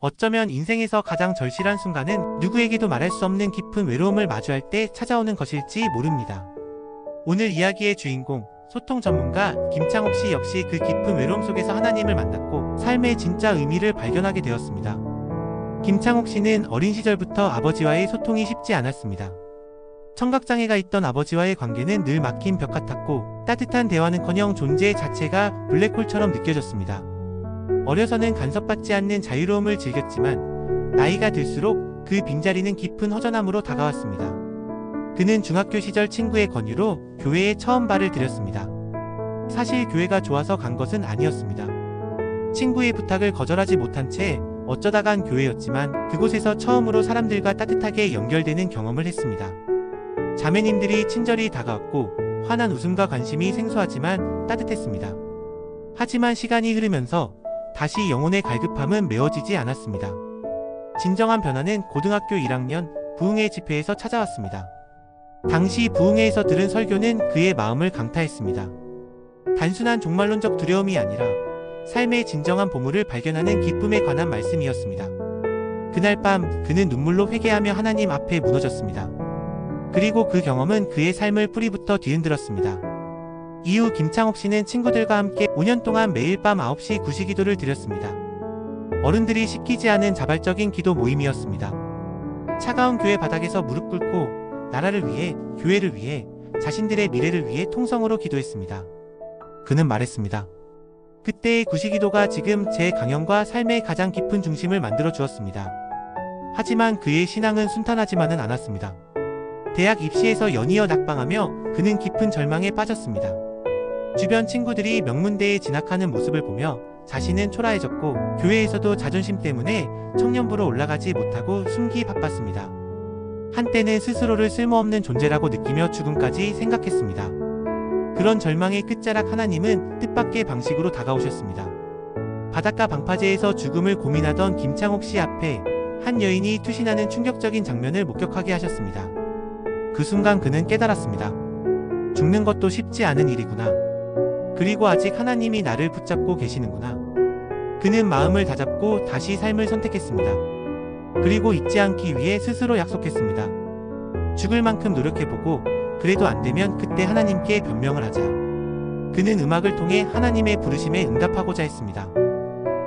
어쩌면 인생에서 가장 절실한 순간은 누구에게도 말할 수 없는 깊은 외로움을 마주할 때 찾아오는 것일지 모릅니다. 오늘 이야기의 주인공, 소통 전문가 김창옥 씨 역시 그 깊은 외로움 속에서 하나님을 만났고 삶의 진짜 의미를 발견하게 되었습니다. 김창옥 씨는 어린 시절부터 아버지와의 소통이 쉽지 않았습니다. 청각장애가 있던 아버지와의 관계는 늘 막힌 벽 같았고 따뜻한 대화는커녕 존재 자체가 블랙홀처럼 느껴졌습니다. 어려서는 간섭받지 않는 자유로움을 즐겼지만 나이가 들수록 그 빈자리는 깊은 허전함으로 다가왔습니다. 그는 중학교 시절 친구의 권유로 교회에 처음 발을 들였습니다. 사실 교회가 좋아서 간 것은 아니었습니다. 친구의 부탁을 거절하지 못한 채 어쩌다 간 교회였지만 그곳에서 처음으로 사람들과 따뜻하게 연결되는 경험을 했습니다. 자매님들이 친절히 다가왔고 환한 웃음과 관심이 생소하지만 따뜻했습니다. 하지만 시간이 흐르면서 다시 영혼의 갈급함은 메워지지 않았습니다. 진정한 변화는 고등학교 1학년 부흥회 집회에서 찾아왔습니다. 당시 부흥회에서 들은 설교는 그의 마음을 강타했습니다. 단순한 종말론적 두려움이 아니라 삶의 진정한 보물을 발견하는 기쁨에 관한 말씀이었습니다. 그날 밤 그는 눈물로 회개하며 하나님 앞에 무너졌습니다. 그리고 그 경험은 그의 삶을 뿌리부터 뒤흔들었습니다. 이후 김창옥 씨는 친구들과 함께 5년 동안 매일 밤 9시 구시기도를 드렸습니다. 어른들이 시키지 않은 자발적인 기도 모임이었습니다. 차가운 교회 바닥에서 무릎 꿇고 나라를 위해, 교회를 위해, 자신들의 미래를 위해 통성으로 기도했습니다. 그는 말했습니다. 그때의 구시기도가 지금 제 강연과 삶의 가장 깊은 중심을 만들어 주었습니다. 하지만 그의 신앙은 순탄하지만은 않았습니다. 대학 입시에서 연이어 낙방하며 그는 깊은 절망에 빠졌습니다. 주변 친구들이 명문대에 진학하는 모습을 보며 자신은 초라해졌고 교회에서도 자존심 때문에 청년부로 올라가지 못하고 숨기 바빴습니다. 한때는 스스로를 쓸모없는 존재라고 느끼며 죽음까지 생각했습니다. 그런 절망의 끝자락 하나님은 뜻밖의 방식으로 다가오셨습니다. 바닷가 방파제에서 죽음을 고민하던 김창옥 씨 앞에 한 여인이 투신하는 충격적인 장면을 목격하게 하셨습니다. 그 순간 그는 깨달았습니다. 죽는 것도 쉽지 않은 일이구나. 그리고 아직 하나님이 나를 붙잡고 계시는구나. 그는 마음을 다잡고 다시 삶을 선택했습니다. 그리고 잊지 않기 위해 스스로 약속했습니다. 죽을 만큼 노력해보고 그래도 안되면 그때 하나님께 변명을 하자. 그는 음악을 통해 하나님의 부르심에 응답하고자 했습니다.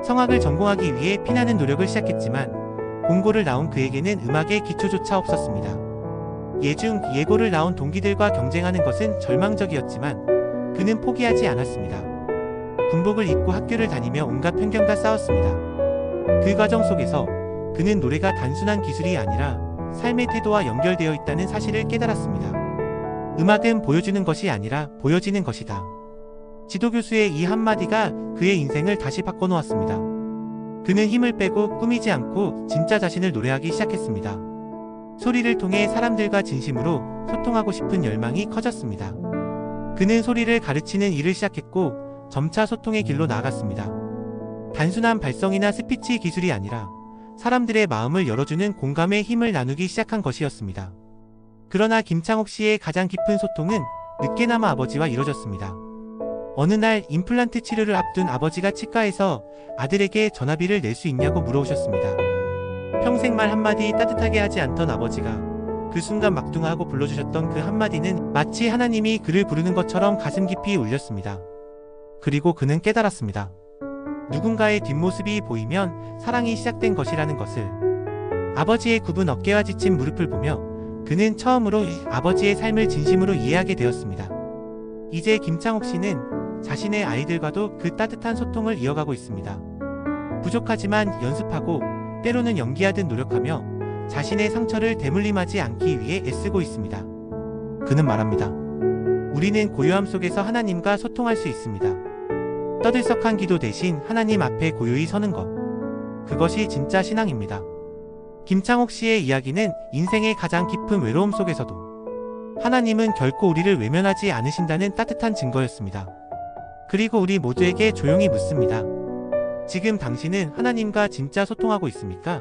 성악을 전공하기 위해 피나는 노력을 시작했지만 공고를 나온 그에게는 음악의 기초조차 없었습니다. 예중 예고를 나온 동기들과 경쟁하는 것은 절망적이었지만 그는 포기하지 않았습니다. 군복을 입고 학교를 다니며 온갖 편견과 싸웠습니다. 그 과정 속에서 그는 노래가 단순한 기술이 아니라 삶의 태도와 연결되어 있다는 사실을 깨달았습니다. 음악은 보여주는 것이 아니라 보여지는 것이다. 지도교수의 이 한마디가 그의 인생을 다시 바꿔놓았습니다. 그는 힘을 빼고 꾸미지 않고 진짜 자신을 노래하기 시작했습니다. 소리를 통해 사람들과 진심으로 소통하고 싶은 열망이 커졌습니다. 그는 소리를 가르치는 일을 시작했고 점차 소통의 길로 나아갔습니다. 단순한 발성이나 스피치 기술이 아니라 사람들의 마음을 열어주는 공감의 힘을 나누기 시작한 것이었습니다. 그러나 김창옥 씨의 가장 깊은 소통은 늦게나마 아버지와 이뤄졌습니다. 어느 날 임플란트 치료를 앞둔 아버지가 치과에서 아들에게 전화비를 낼 수 있냐고 물어오셨습니다. 평생 말 한마디 따뜻하게 하지 않던 아버지가 그 순간 막둥하고 불러주셨던 그 한마디는 마치 하나님이 그를 부르는 것처럼 가슴 깊이 울렸습니다. 그리고 그는 깨달았습니다. 누군가의 뒷모습이 보이면 사랑이 시작된 것이라는 것을. 아버지의 굽은 어깨와 지친 무릎을 보며 그는 처음으로 아버지의 삶을 진심으로 이해하게 되었습니다. 이제 김창옥 씨는 자신의 아이들과도 그 따뜻한 소통을 이어가고 있습니다. 부족하지만 연습하고 때로는 연기하듯 노력하며 자신의 상처를 대물림하지 않기 위해 애쓰고 있습니다. 그는 말합니다. 우리는 고요함 속에서 하나님과 소통할 수 있습니다. 떠들썩한 기도 대신 하나님 앞에 고요히 서는 것. 그것이 진짜 신앙입니다. 김창옥 씨의 이야기는 인생의 가장 깊은 외로움 속에서도 하나님은 결코 우리를 외면하지 않으신다는 따뜻한 증거였습니다. 그리고 우리 모두에게 조용히 묻습니다. 지금 당신은 하나님과 진짜 소통하고 있습니까?